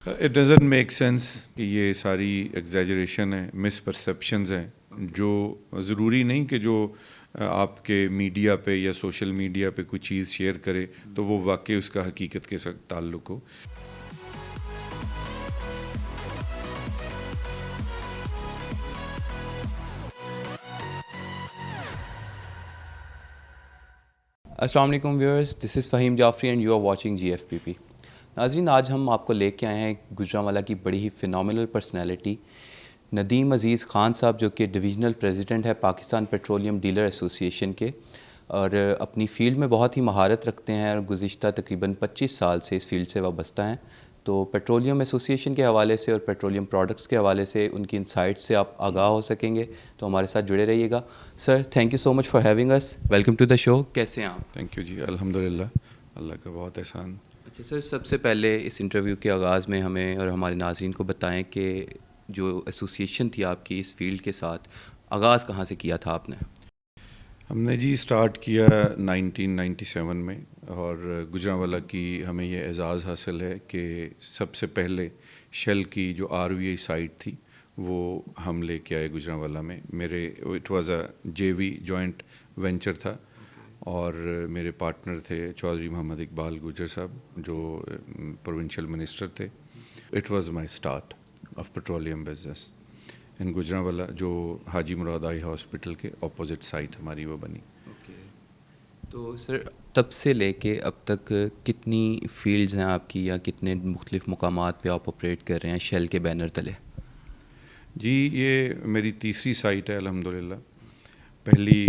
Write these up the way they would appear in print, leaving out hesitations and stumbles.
It doesn't make sense کہ یہ ساری ایگزیجریشن ہے، مس پرسیپشنز ہیں جو ضروری نہیں کہ جو آپ کے میڈیا پہ یا سوشل میڈیا پہ کوئی چیز شیئر کرے تو وہ واقعی اس کا حقیقت کے ساتھ تعلق ہو. السلام علیکم viewers, this is Faheem Jafri and you are watching G F P P. ناظرین، آج ہم آپ کو لے کے آئے ہیں گوجرانوالہ کی بڑی ہی فینومینل پرسنالٹی ندیم عزیز خان صاحب، جو کہ ڈویژنل پریزیڈنٹ ہے پاکستان پیٹرولیم ڈیلر ایسوسی ایشن کے، اور اپنی فیلڈ میں بہت ہی مہارت رکھتے ہیں اور گزشتہ تقریباً 25 سال سے اس فیلڈ سے وابستہ ہیں. تو پیٹرولیم ایسوسی ایشن کے حوالے سے اور پیٹرولیم پروڈکٹس کے حوالے سے ان کی انسائٹس سے آپ آگاہ ہو سکیں گے. تو ہمارے ساتھ جڑے رہیے گا. Sir, thank you so much for having us. Welcome to the show. کیسے ہیں آپ؟ تھینک یو جی، الحمدللہ، اللہ کا بہت احسان. اچھا سر، سب سے پہلے اس انٹرویو کے آغاز میں ہمیں اور ہمارے ناظرین کو بتائیں کہ جو ایسوسی ایشن تھی آپ کی اس فیلڈ کے ساتھ، آغاز کہاں سے کیا تھا آپ نے؟ ہم نے جی اسٹارٹ کیا 1997 میں، اور گوجرانوالہ کی ہمیں یہ اعزاز حاصل ہے کہ سب سے پہلے شیل کی جو آر وی آئی سائٹ تھی وہ ہم لے کے آئے گوجرانوالہ میں. میرے it was a J V joint venture تھا، اور میرے پارٹنر تھے چودھری محمد اقبال گجر صاحب جو پروونشل منسٹر تھے. It was my start of petroleum business in Gujranwala, جو حاجی مراد آئی ہاسپٹل کے اپوزٹ سائٹ ہماری وہ بنی. تو سر، تب سے لے کے اب تک کتنی فیلڈز ہیں آپ کی، یا کتنے مختلف مقامات پہ آپ آپریٹ کر رہے ہیں شیل کے بینر تلے؟ جی، یہ میری تیسری سائٹ ہے الحمدللہ. پہلی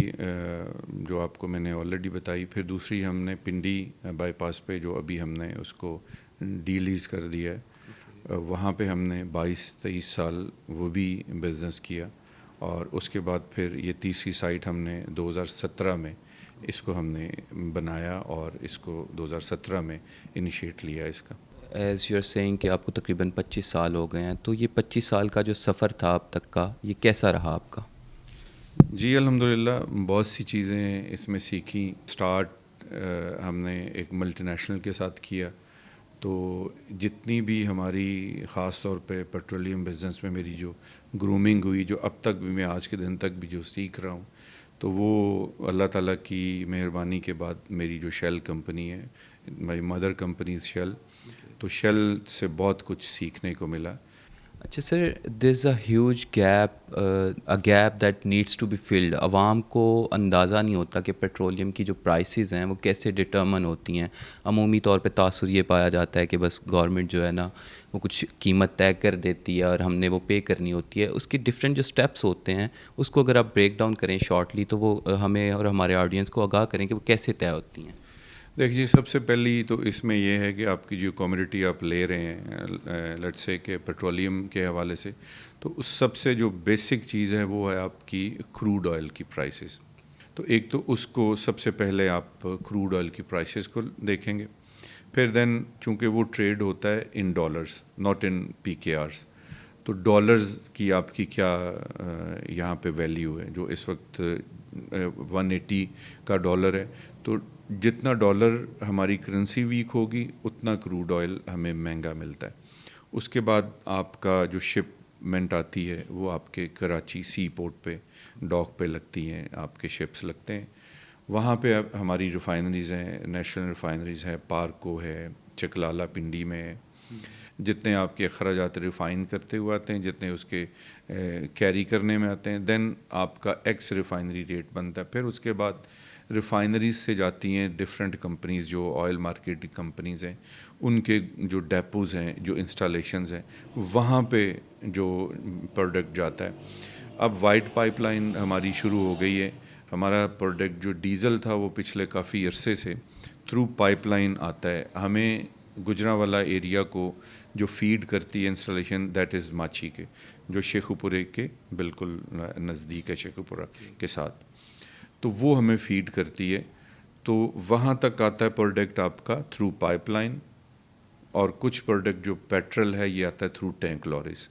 جو آپ کو میں نے آلریڈی بتائی، پھر دوسری ہم نے پنڈی بائی پاس پہ جو ابھی ہم نے اس کو ڈی لیز کر دیا ہے، وہاں پہ ہم نے 22-23 سال وہ بھی بزنس کیا. اور اس کے بعد پھر یہ تیسری سائٹ ہم نے 2017 میں اس کو ہم نے بنایا، اور اس کو 2017 میں انیشیٹ لیا اس کا. ایز یو آر سینگ کہ آپ کو تقریباً 25 سال ہو گئے ہیں، تو یہ 25 سال کا جو سفر تھا اب تک کا، یہ کیسا رہا آپ کا؟ جی الحمدللہ، بہت سی چیزیں اس میں سیکھیں. اسٹارٹ ہم نے ایک ملٹی نیشنل کے ساتھ کیا، تو جتنی بھی ہماری خاص طور پہ پیٹرولیم بزنس میں میری جو گرومنگ ہوئی، جو اب تک بھی میں آج کے دن تک بھی جو سیکھ رہا ہوں، تو وہ اللہ تعالیٰ کی مہربانی کے بعد میری جو شیل کمپنی ہے، میری مدر کمپنی شیل، تو شیل سے بہت کچھ سیکھنے کو ملا. اچھا sir, there is a huge gap, gap that needs to be filled. عوام کو اندازہ نہیں ہوتا کہ پیٹرولیم کی جو پرائسز ہیں وہ کیسے ڈٹرمن ہوتی ہیں. عمومی طور پہ تاثر یہ پایا جاتا ہے کہ بس گورنمنٹ جو ہے نا وہ کچھ قیمت طے کر دیتی ہے اور ہم نے وہ پے کرنی ہوتی ہے. اس کی ڈفرینٹ جو اسٹیپس ہوتے ہیں اس کو اگر آپ بریک ڈاؤن کریں شارٹلی، تو وہ ہمیں اور ہمارے آڈینس کو آگاہ کریں کہ وہ کیسے طے ہوتی ہیں. دیکھیے، سب سے پہلی تو اس میں یہ ہے کہ آپ کی جو کمیونٹی آپ لے رہے ہیں لیٹ سے کہ پیٹرولیم کے حوالے سے، تو اس سب سے جو بیسک چیز ہے وہ ہے آپ کی کروڈ آئل کی پرائسز. تو ایک تو اس کو سب سے پہلے آپ کروڈ آئل کی پرائسز کو دیکھیں گے. پھر دین چونکہ وہ ٹریڈ ہوتا ہے ان ڈالرز، ناٹ ان پی کے آرز، تو ڈالرز کی آپ کی کیا یہاں پہ ویلیو ہے. جو اس وقت 180 کا ڈالر ہے، تو جتنا ڈالر ہماری کرنسی ویک ہوگی اتنا کروڈ آئل ہمیں مہنگا ملتا ہے. اس کے بعد آپ کا جو شپمنٹ آتی ہے وہ آپ کے کراچی سی پورٹ پہ ڈاک پہ لگتی ہیں، آپ کے شپس لگتے ہیں. وہاں پہ اب ہماری ریفائنریز ہیں، نیشنل ریفائنریز ہے، پارکو ہے، چکلالہ پنڈی میں ہے. جتنے آپ کے اخراجات ریفائن کرتے ہوئے آتے ہیں، جتنے اس کے کیری کرنے میں آتے ہیں، دین آپ کا ایکس ریفائنری ریٹ بنتا ہے. پھر اس کے بعد ریفائنریز سے جاتی ہیں ڈفرینٹ کمپنیز، جو آئل مارکیٹنگ کمپنیز ہیں، ان کے جو ڈیپوز ہیں، جو انسٹالیشنز ہیں، وہاں پہ جو پروڈکٹ جاتا ہے. اب وائٹ پائپ لائن ہماری شروع ہو گئی ہے. ہمارا پروڈکٹ جو ڈیزل تھا وہ پچھلے کافی عرصے سے تھرو پائپ لائن آتا ہے. ہمیں گجرانوالہ ایریا کو جو فیڈ کرتی ہے انسٹالیشن، دیٹ از ماچی کے، جو شیخو پورے کے بالکل نزدیک ہے، شیخو پورہ کے ساتھ، تو وہ ہمیں فیڈ کرتی ہے. تو وہاں تک آتا ہے پروڈکٹ آپ کا تھرو پائپ لائن. اور کچھ پروڈکٹ جو پیٹرول ہے یہ آتا ہے تھرو ٹینک لوریز.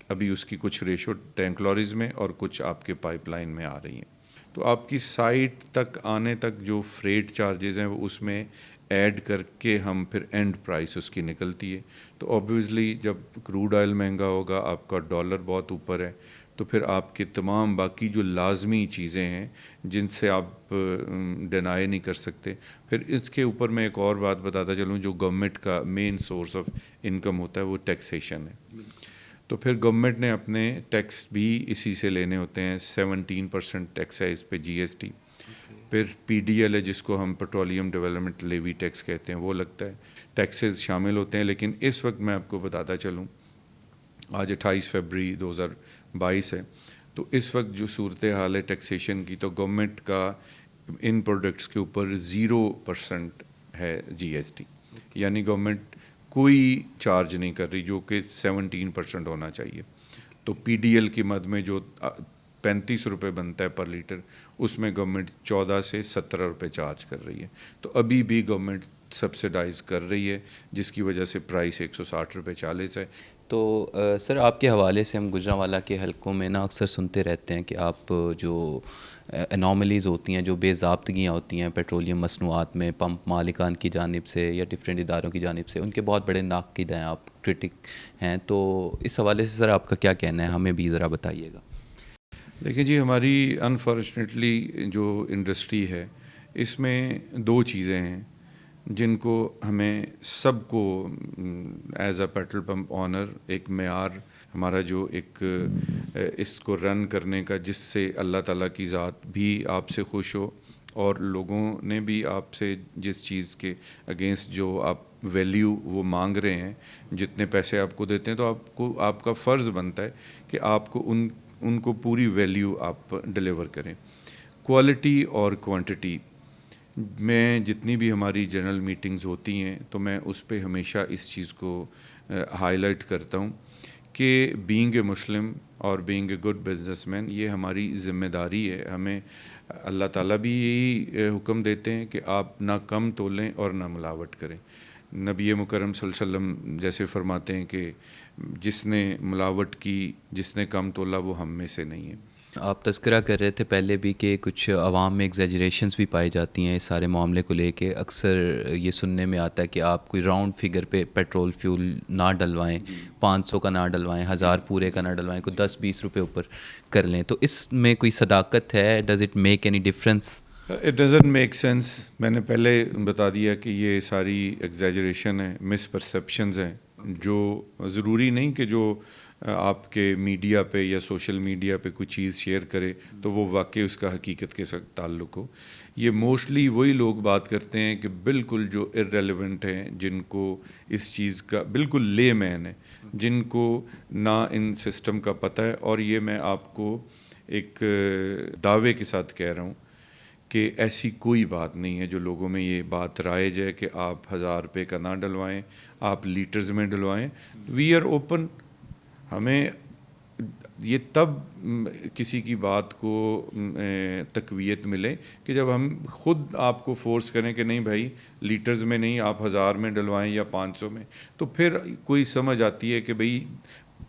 ابھی اس کی کچھ ریشو ٹینک لوریز میں اور کچھ آپ کے پائپ لائن میں آ رہی ہیں. تو آپ کی سائٹ تک آنے تک جو فریٹ چارجز ہیں وہ اس میں ایڈ کر کے ہم پھر اینڈ پرائس اس کی نکلتی ہے. تو آبویسلی جب کروڈ آئل مہنگا ہوگا, آپ کا ڈالر بہت اوپر ہے, تو پھر آپ کے تمام باقی جو لازمی چیزیں ہیں جن سے آپ ڈینائی نہیں کر سکتے. پھر اس کے اوپر میں ایک اور بات بتاتا چلوں, جو گورنمنٹ کا مین سورس آف انکم ہوتا ہے وہ ٹیکسیشن ہے. تو پھر گورنمنٹ نے اپنے ٹیکس بھی اسی سے لینے ہوتے ہیں. 17% ٹیکس ہے اس پہ, جی ایس ٹی. پھر پی ڈی ایل ہے جس کو ہم پیٹرولیم ڈیولپمنٹ لیوی ٹیکس کہتے ہیں, وہ لگتا ہے. ٹیکسز شامل ہوتے ہیں. لیکن اس وقت میں آپ کو بتاتا چلوں, آج 28 فروری 2022 ہے, تو اس وقت جو صورت حال ہے ٹیکسیشن کی, تو گورنمنٹ کا ان پروڈکٹس کے اوپر 0% ہے جی ایس ٹی. یعنی گورنمنٹ کوئی چارج نہیں کر رہی, جو کہ 17% ہونا چاہیے. تو پی ڈی ایل کی مد میں جو 35 روپے بنتا ہے پر لیٹر, اس میں گورنمنٹ 14 سے 17 روپے چارج کر رہی ہے. تو ابھی بھی گورنمنٹ سبسیڈائز کر رہی ہے, جس کی وجہ سے پرائس 160 روپے 40 ہے. تو سر آپ کے حوالے سے ہم گجرانوالہ کے حلقوں میں نا اکثر سنتے رہتے ہیں کہ آپ جو انوملیز ہوتی ہیں, جو بے ضابطگیاں ہوتی ہیں پیٹرولیم مصنوعات میں پمپ مالکان کی جانب سے یا ڈفرینٹ اداروں کی جانب سے, ان کے بہت بڑے ناقد ہیں آپ, کرٹک ہیں. تو اس حوالے سے سر آپ کا کیا کہنا ہے, ہمیں بھی ذرا بتائیے گا. دیکھیں جی, ہماری انفارچونیٹلی جو انڈسٹری ہے اس میں دو چیزیں ہیں جن کو ہمیں سب کو as a petrol pump owner ایک معیار ہمارا جو ایک اس کو رن کرنے کا, جس سے اللہ تعالیٰ کی ذات بھی آپ سے خوش ہو اور لوگوں نے بھی آپ سے جس چیز کے اگینسٹ جو آپ ویلیو وہ مانگ رہے ہیں, جتنے پیسے آپ کو دیتے ہیں, تو آپ کا فرض بنتا ہے کہ آپ کو ان کو پوری ویلیو آپ ڈلیور کریں. کوالٹی اور کوانٹٹی میں جتنی بھی ہماری جنرل میٹنگز ہوتی ہیں, تو میں اس پہ ہمیشہ اس چیز کو ہائی لائٹ کرتا ہوں کہ بینگ اے مسلم اور being a good business man, یہ ہماری ذمہ داری ہے. ہمیں اللہ تعالیٰ بھی یہی حکم دیتے ہیں کہ آپ نہ کم تولیں اور نہ ملاوٹ کریں. نبی مکرم صلی اللہ علیہ وسلم جیسے فرماتے ہیں کہ جس نے ملاوٹ کی, جس نے کم تولا, وہ ہم میں سے نہیں ہے. آپ تذکرہ کر رہے تھے پہلے بھی کہ کچھ عوام میں ایگزیجریشنز بھی پائی جاتی ہیں اس سارے معاملے کو لے کے. اکثر یہ سننے میں آتا ہے کہ آپ کوئی راؤنڈ فگر پہ پیٹرول فیول نہ ڈلوائیں, 500 کا نہ ڈلوائیں, 1000 پورے کا نہ ڈلوائیں, کوئی 10-20 روپے اوپر کر لیں. تو اس میں کوئی صداقت ہے؟ Does it make any difference? It doesn't make sense. میں نے پہلے بتا دیا کہ یہ ساری ایگزیجریشن ہے, مس پرسیپشنز ہیں, جو ضروری نہیں کہ جو آپ کے میڈیا پہ یا سوشل میڈیا پہ کوئی چیز شیئر کرے تو وہ واقعی اس کا حقیقت کے ساتھ تعلق ہو. یہ موسٹلی وہی لوگ بات کرتے ہیں کہ بالکل جو ارریلیونٹ ہیں, جن کو اس چیز کا بالکل لے مین ہے, جن کو نہ ان سسٹم کا پتہ ہے. اور یہ میں آپ کو ایک دعوے کے ساتھ کہہ رہا ہوں کہ ایسی کوئی بات نہیں ہے جو لوگوں میں یہ بات رائج ہے کہ آپ 1000 روپے کا نہ ڈلوائیں, آپ لیٹرز میں ڈلوائیں. We are open. ہمیں یہ تب کسی کی بات کو تقویت ملے کہ جب ہم خود آپ کو فورس کریں کہ نہیں بھائی لیٹرز میں نہیں, آپ 1000 میں ڈلوائیں یا 500 میں. تو پھر کوئی سمجھ آتی ہے کہ بھئی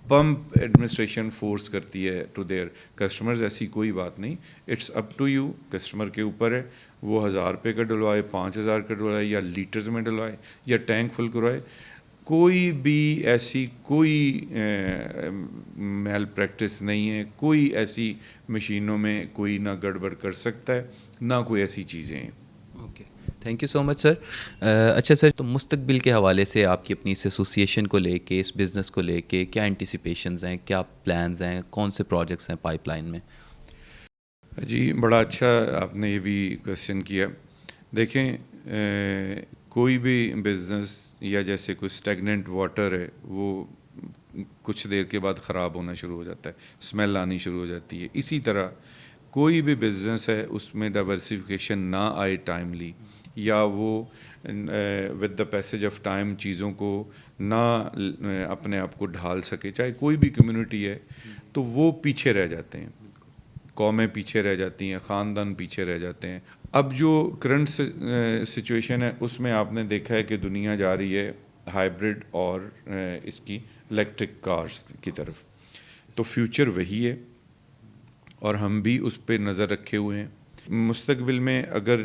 پمپ ایڈمنسٹریشن فورس کرتی ہے ٹو دیئر کسٹمرز. ایسی کوئی بات نہیں. It's up to you, customer کے اوپر ہے, وہ 1000 روپے کا ڈلوائے, 5000 کا ڈلوائے, یا لیٹرز میں ڈلوائے, یا ٹینک فل کروائے. کوئی بھی ایسی کوئی میل پریکٹس نہیں ہے, کوئی ایسی مشینوں میں کوئی نہ گڑبڑ کر سکتا ہے, نہ کوئی ایسی چیزیں ہیں. اوکے, تھینک یو سو مچ سر. اچھا سر, تو مستقبل کے حوالے سے آپ کی اپنی اس ایسوسیشن کو لے کے, اس بزنس کو لے کے کیا انٹیسپیشنز ہیں, کیا پلانز ہیں, کون سے پروجیکٹس ہیں پائپ لائن میں؟ جی بڑا اچھا آپ نے یہ بھی کویشچن کیا. دیکھیں کوئی بھی بزنس یا جیسے کوئی اسٹیگننٹ واٹر ہے, وہ کچھ دیر کے بعد خراب ہونا شروع ہو جاتا ہے, اسمیل آنی شروع ہو جاتی ہے. اسی طرح کوئی بھی بزنس ہے, اس میں ڈائیورسیفیکیشن نہ آئے ٹائملی, یا وہ with the passage of time چیزوں کو نہ اپنے آپ کو ڈھال سکے, چاہے کوئی بھی کمیونٹی ہے, تو وہ پیچھے رہ جاتے ہیں. قومیں پیچھے رہ جاتی ہیں, خاندان پیچھے رہ جاتے ہیں. اب جو کرنٹ سچویشن ہے اس میں آپ نے دیکھا ہے کہ دنیا جا رہی ہے ہائیبرڈ اور اس کی الیکٹرک کارز کی طرف. تو فیوچر وہی ہے اور ہم بھی اس پہ نظر رکھے ہوئے ہیں. مستقبل میں اگر